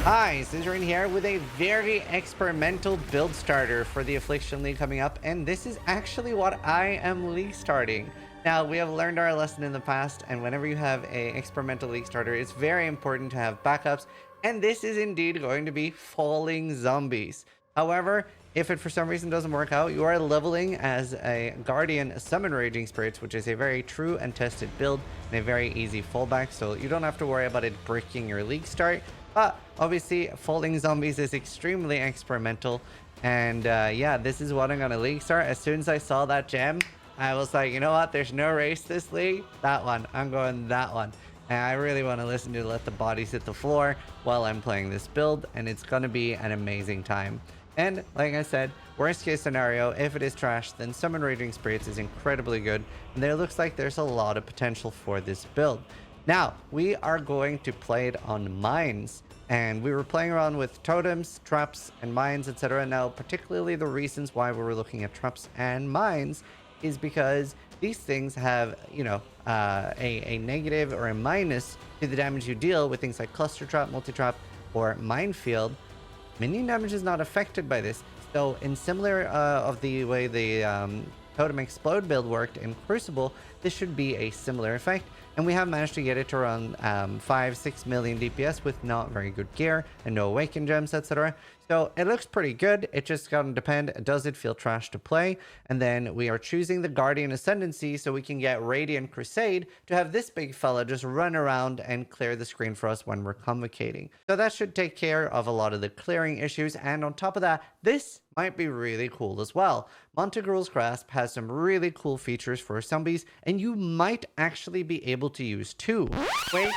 Hi, Zizaran here with a very experimental build starter for the Affliction League coming up, and this is actually what I am league starting. Now, we have learned our lesson in the past, and whenever you have a experimental league starter, it's very important to have backups, and this is indeed going to be falling zombies. However, if it for some reason doesn't work out, you are leveling as a Guardian Summon Raging Spirits, which is a very true and tested build and a very easy fallback, so you don't have to worry about it breaking your league start. But obviously, falling zombies is extremely experimental. And yeah, this is what I'm going to league start. As soon as I saw that gem, I was like, you know what? There's no race this league. That one. I'm going that one. And I really want to listen to Let the Bodies Hit the Floor while I'm playing this build. And it's going to be an amazing time. And like I said, worst case scenario, if it is trash, then Summon Raging Spirits is incredibly good. And there looks like there's a lot of potential for this build. Now, we are going to play it on mines, and we were playing around with totems, traps, and mines, etc. Now, particularly the reasons why we were looking at traps and mines is because these things have, you know, a negative or a minus to the damage you deal with things like cluster trap, multi-trap, or minefield. Minion damage is not affected by this. So, in similar of the way the Totem Explode build worked in Crucible, this should be a similar effect. And we have managed to get it to around 5-6 million DPS with not very good gear and no Awaken Gems, etc. So it looks pretty good. It just gotta depend, does it feel trash to play? And then we are choosing the Guardian Ascendancy so we can get Radiant Crusade to have this big fella just run around and clear the screen for us when we're convocating. So that should take care of a lot of the clearing issues. And on top of that, this might be really cool as well. Montegrul's Grasp has some really cool features for zombies, and you might actually be able to use too.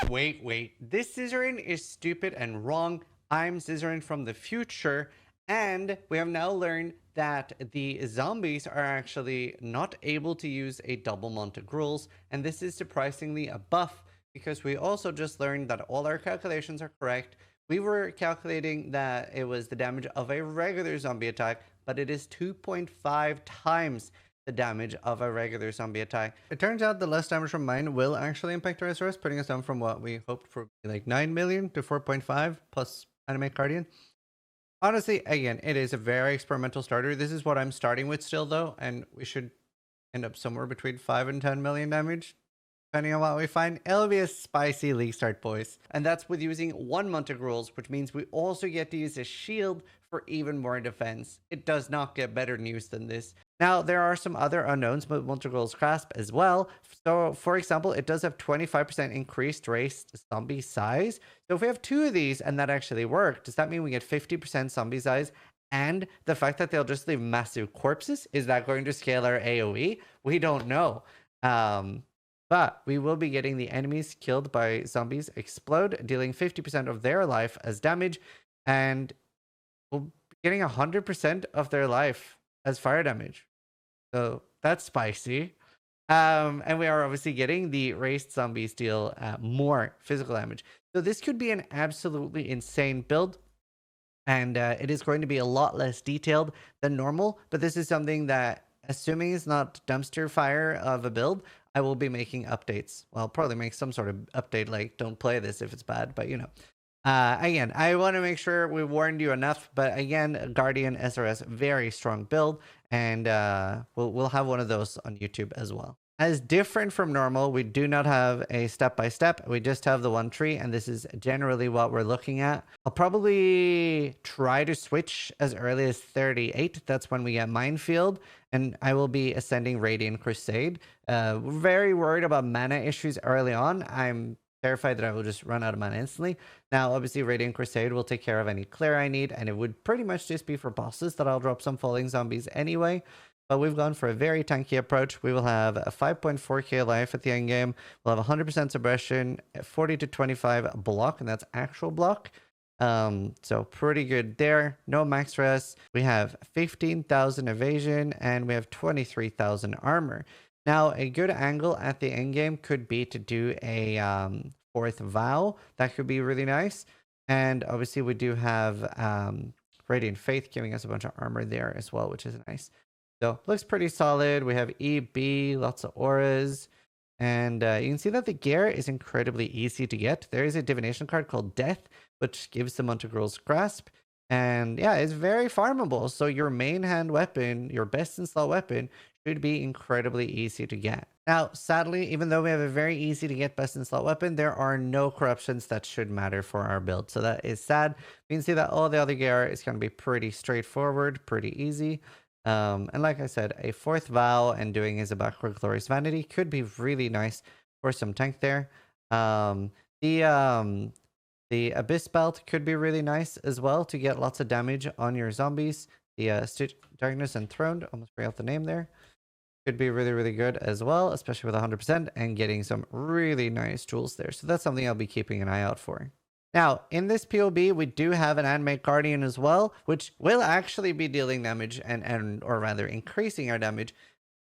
Wait. This Zizaran is stupid and wrong. I'm Zizaran from the future, and we have now learned that the zombies are actually not able to use a double Montegrul's, and this is surprisingly a buff because we also just learned that all our calculations are correct. We were calculating that it was the damage of a regular zombie attack, but it is 2.5 times the damage of a regular zombie attack. It turns out the less damage from mine will actually impact our SRS, putting us down from what we hoped for, like 9 million to 4.5 plus Animate Guardian. Honestly, again, it is a very experimental starter. This is what I'm starting with still, though, and we should end up somewhere between 5 and 10 million damage. Depending on what we find, it'll be a spicy league start, boys. And that's with using 1 Montegrul's, which means we also get to use a shield for even more defense. It does not get better news than this. Now, there are some other unknowns with Montegrul's Grasp as well. So, for example, it does have 25% increased raced zombie size. So if we have 2 of these and that actually worked, does that mean we get 50% zombie size? And the fact that they'll just leave massive corpses, is that going to scale our AoE? We don't know. But we will be getting the enemies killed by zombies explode, dealing 50% of their life as damage, and we'll be getting 100% of their life as fire damage. So that's spicy. And we are obviously getting the raced zombies deal more physical damage. So this could be an absolutely insane build. And it is going to be a lot less detailed than normal. But this is something that, assuming it's not dumpster fire of a build, I will be making updates. Well, I'll probably make some sort of update like don't play this if it's bad, but you know. Again, I want to make sure we warned you enough, but again, Guardian SRS, very strong build, and we'll have one of those on YouTube as well. As different from normal, we do not have a step-by-step. We just have the one tree, and this is generally what we're looking at. I'll probably try to switch as early as 38. That's when we get Minefield, and I will be ascending Radiant Crusade. We're very worried about mana issues early on. I'm terrified that I will just run out of mana instantly. Now, obviously, Radiant Crusade will take care of any clear I need, and it would pretty much just be for bosses that I'll drop some falling zombies anyway. But we've gone for a very tanky approach. We will have a 5.4k life at the end game. We'll have 100% suppression, 40 to 25 block, and that's actual block. So pretty good there. No max stress. We have 15,000 evasion, and we have 23,000 armor. Now, a good angle at the end game could be to do a 4th vow. That could be really nice. And obviously, we do have Radiant Faith giving us a bunch of armor there as well, which is nice. So looks pretty solid. We have EB, lots of auras, and you can see that the gear is incredibly easy to get. There is a divination card called Death, which gives the Montegrel's Grasp. And yeah, it's very farmable. So your main hand weapon, your best in slot weapon, should be incredibly easy to get. Now, sadly, even though we have a very easy to get best in slot weapon, there are no corruptions that should matter for our build. So that is sad. We can see that all the other gear is going to be pretty straightforward, pretty easy. And like I said, a fourth vow and doing his backward glorious vanity could be really nice for some tank there. The Abyss Belt could be really nice as well to get lots of damage on your zombies. The Stitch Darkness Enthroned, almost forgot the name there, could be really, really good as well, especially with 100% and getting some really nice tools there. So that's something I'll be keeping an eye out for. Now, in this PoB, we do have an Animate Guardian as well, which will actually be dealing damage or rather increasing our damage,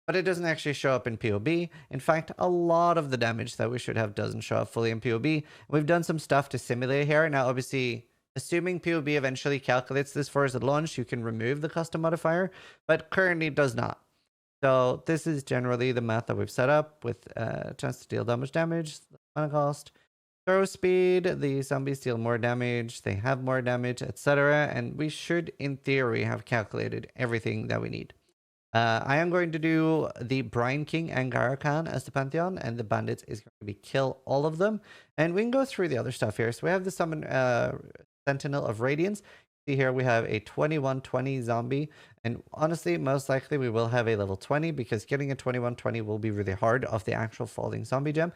but it doesn't actually show up in PoB. In fact, a lot of the damage that we should have doesn't show up fully in PoB. We've done some stuff to simulate here. Now, obviously, assuming PoB eventually calculates this for us at launch, you can remove the custom modifier, but currently it does not. So this is generally the math that we've set up with chance to deal damage, mana cost, throw speed, the zombies deal more damage, they have more damage, etc. And we should, in theory, have calculated everything that we need. I am going to do the Brine King and Garakan as the Pantheon, and the Bandits is going to be kill all of them. And we can go through the other stuff here. So we have the Summon Sentinel of Radiance. See here we have a 2120 zombie, and honestly, most likely we will have a level 20 because getting a 2120 will be really hard off the actual falling zombie gem.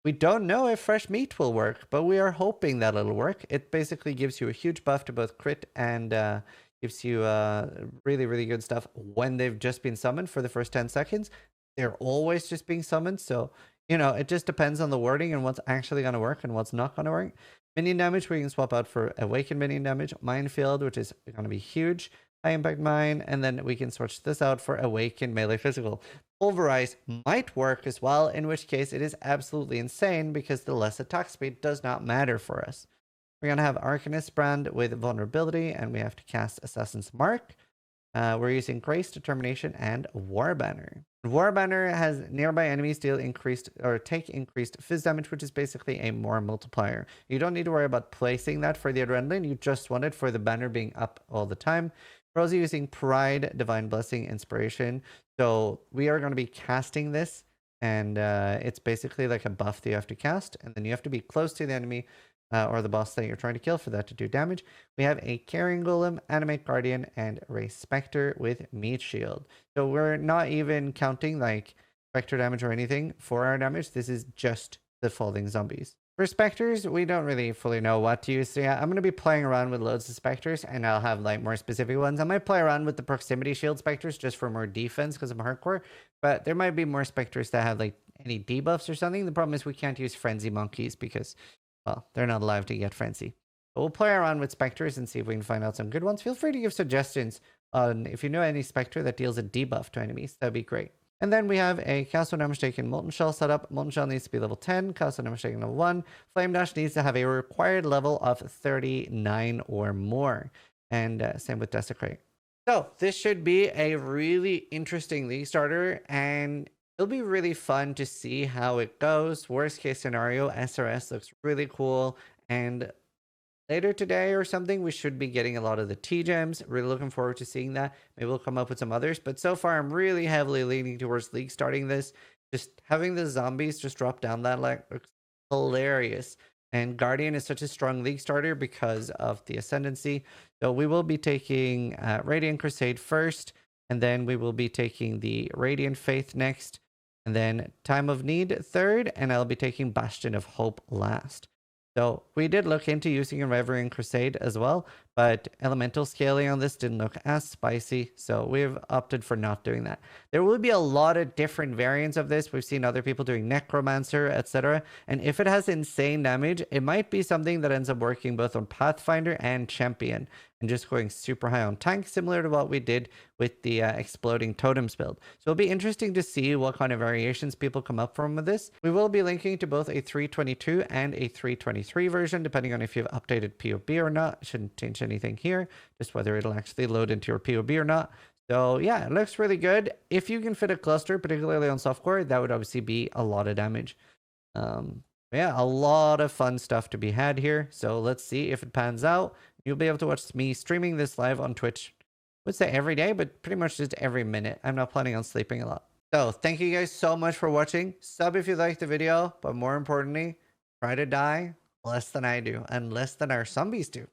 We don't know if fresh meat will work, but we are hoping that it'll work. It basically gives you a huge buff to both crit and gives you really, really good stuff when they've just been summoned for the first 10 seconds. They're always just being summoned, so, you know, it just depends on the wording and what's actually going to work and what's not going to work. Minion damage, we can swap out for Awakened minion damage. Minefield, which is going to be huge. High Impact Mine, and then we can switch this out for Awakened Melee Physical. Pulverize might work as well, in which case it is absolutely insane because the less attack speed does not matter for us. We're going to have Arcanist Brand with Vulnerability, and we have to cast Assassin's Mark. We're using Grace, Determination, and War Banner. War Banner has nearby enemies deal increased or take increased fizz damage, which is basically a more multiplier. You don't need to worry about placing that for the adrenaline. You just want it for the banner being up all the time. We're also using Pride, Divine Blessing, Inspiration. So we are going to be casting this, and it's basically like a buff that you have to cast, and then you have to be close to the enemy or the boss that you're trying to kill for that to do damage. We have a Carrying Golem, Animate Guardian, and Race Spectre with Meat Shield. So we're not even counting like Spectre damage or anything for our damage. This is just the falling zombies. For Spectres, we don't really fully know what to use. So yeah, I'm going to be playing around with loads of Spectres, and I'll have like more specific ones. I might play around with the Proximity Shield Spectres just for more defense because I'm hardcore, but there might be more Spectres that have like any debuffs or something. The problem is we can't use Frenzy Monkeys because, well, they're not allowed to get Frenzy. But we'll play around with Spectres and see if we can find out some good ones. Feel free to give suggestions on if you know any Spectre that deals a debuff to enemies. That'd be great. And then we have a Castle Damage Taken Molten Shell setup. Molten Shell needs to be level 10. Castle Damage Taken level 1. Flame Dash needs to have a required level of 39 or more. And same with Desecrate. So this should be a really interesting League starter, and it'll be really fun to see how it goes. Worst case scenario, SRS looks really cool, and later today or something, we should be getting a lot of the T-Gems. Really looking forward to seeing that. Maybe we'll come up with some others, but so far I'm really heavily leaning towards League starting this. Just having the zombies just drop down that like looks hilarious. And Guardian is such a strong League starter because of the Ascendancy. So we will be taking Radiant Crusade first, and then we will be taking the Radiant Faith next, and then Time of Need third, and I'll be taking Bastion of Hope last. So we did look into using a Reverend Crusade as well, but elemental scaling on this didn't look as spicy, so we've opted for not doing that. There will be a lot of different variants of this. We've seen other people doing Necromancer, etc. And if it has insane damage, it might be something that ends up working both on Pathfinder and Champion, and just going super high on tank, similar to what we did with the Exploding Totems build. So it'll be interesting to see what kind of variations people come up from with this. We will be linking to both a 3.22 and a 3.23 version, depending on if you've updated PoB or not. It shouldn't change anything here, just whether it'll actually load into your PoB or not. So yeah, it looks really good. If you can fit a cluster, particularly on softcore, that would obviously be a lot of damage. Yeah, a lot of fun stuff to be had here. So let's see if it pans out. You'll be able to watch me streaming this live on Twitch. I would say every day, but pretty much just every minute. I'm not planning on sleeping a lot. So thank you guys so much for watching. Sub if you liked the video, but more importantly, try to die less than I do and less than our zombies do.